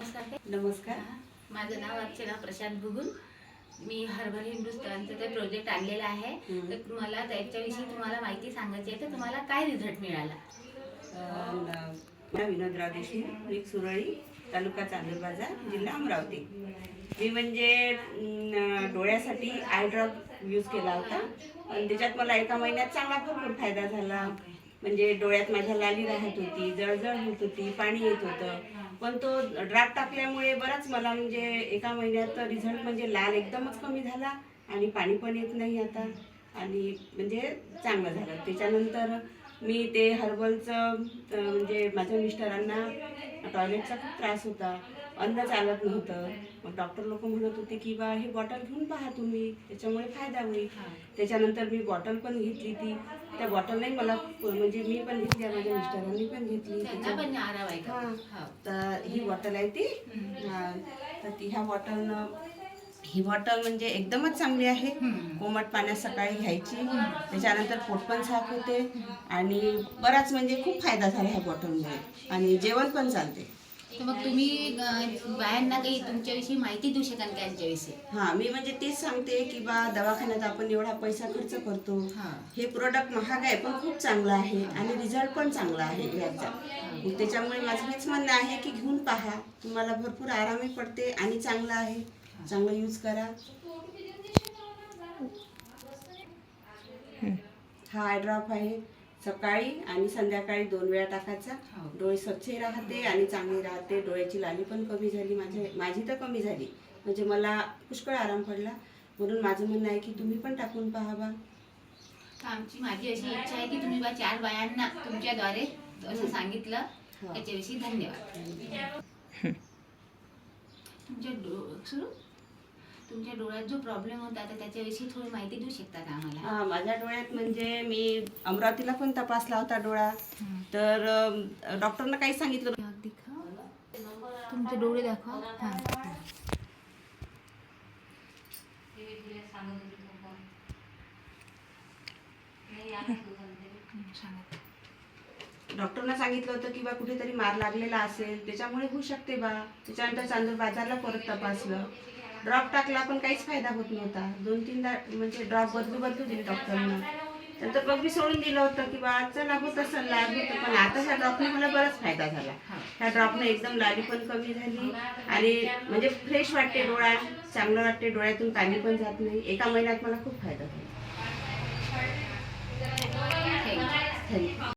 नमस्कार नमस्कार. माझं नाव अर्चना प्रशांत बुगुल. मी हर्बल हिंदुस्तानचं ते प्रोजेक्ट आणलेला आहे. तर मला त्याच्याविषयी तुम्हाला माहिती सांगायची आहे. तर तुम्हाला काय रिझल्ट मिळाला? विनोदराव देशमुख, मी सुरळी, तालुका चांदूर बाजार, जिल्हा अमरावती. मी म्हणजे डोळ्यासाठी आय ड्रॉप यूज केला होता आणि त्याच्यात मला एका महिन्यात चांगला भरपूर फायदा झाला. म्हणजे डोळ्यात माझ्या लाली राहत होती, जळजळ होत होती, पाणी येत होतं. पण तो ड्रॉप टाकल्यामुळे बराच मला म्हणजे एका महिन्यात रिझल्ट म्हणजे लाल एकदमच कमी झाला आणि पाणी पण येत नाही आता आणि म्हणजे चांगलं झालं. त्याच्यानंतर मी ते हर्बलचं म्हणजे माझ्या मिस्टरांना टॉयलेटचा खूप त्रास होता, अन्न चालत नव्हतं. मग डॉक्टर लोक म्हणत होते की बा हे बॉटल घेऊन पहा तुम्ही, त्याच्यामुळे फायदा होईल. त्याच्यानंतर मी बॉटल पण घेतली. त्या बॉटल नाही मला म्हणजे मी पण घेतली, माझ्या मिस्टरांनी पण घेतली. तर ही बॉटल आहे ती. तर ती ही बॉटल म्हणजे एकदमच चांगली आहे. कोमट पाण्यात सकाळी घ्यायची, त्याच्यानंतर पोट पण साफ होते आणि बराच म्हणजे खूप फायदा झाला ह्या बॉटलमुळे आणि जेवण पण चालते. तर मग तुम्ही बायांना काही तुमच्याविषयी माहिती देऊ शकाल का यांच्याविषयी? मी म्हणजे तेच सांगते की बा दवाखान्यात आपण एवढा पैसा खर्च करतो, हे प्रोडक्ट महाग आहे पण खूप चांगलं आहे आणि रिझल्ट पण चांगला आहे याचा. त्याच्यामुळे माझं हेच म्हणणं आहे की घेऊन पहा, तुम्हाला भरपूर आरामही पडते आणि चांगलं आहे. चांगलं यूज करा. हा आय ड्रॉप आहे, सकाळी आणि संध्याकाळी 2 वेळा टाकायचा. डोळे स्वच्छही राहते आणि चांगली राहते. डोळ्याची लाली पण कमी झाली, माझी तर कमी झाली. म्हणजे मला पुष्कळ आराम पडला. म्हणून माझं म्हणणं आहे की तुम्ही पण टाकून पहा बा. माझी अशी इच्छा आहे की तुम्ही 4 बायांना तुमच्याद्वारे असं सांगितलं. याच्याविषयी धन्यवाद. तुमच्या डोळ्यात जो प्रॉब्लेम होता तर त्याच्याविषयी थोडी माहिती देऊ शकता का आम्हाला? माझ्या डोळ्यात म्हणजे मी अमरावतीला पण तपासला होता डोळा. तर डॉक्टरनं काही सांगितलं. तुमचे डोळे दाखवा. डॉक्टरनं सांगितलं होतं की बा कुठेतरी मार लागलेला असेल, त्याच्यामुळे होऊ शकते बा. त्याच्यानंतर चांदूर बाजारला परत तपासलं, ड्रॉप टाकला पण काहीच फायदा होत नव्हता. 2-3दा म्हणजे ड्रॉप बदलू दिले डॉक्टरनं. नंतर मग मी सोडून दिलं होतं की बा चला होत असेल लाभ होतं. पण आता ह्या ड्रॉपने मला बराच फायदा झाला. ह्या ड्रॉपने एकदम लाली पण कमी झाली आणि म्हणजे फ्रेश वाटते डोळा, चांगलं वाटते, डोळ्यातून पाणी पण जात नाही. एका महिन्यात मला खूप फायदा झाला. थँक्यू.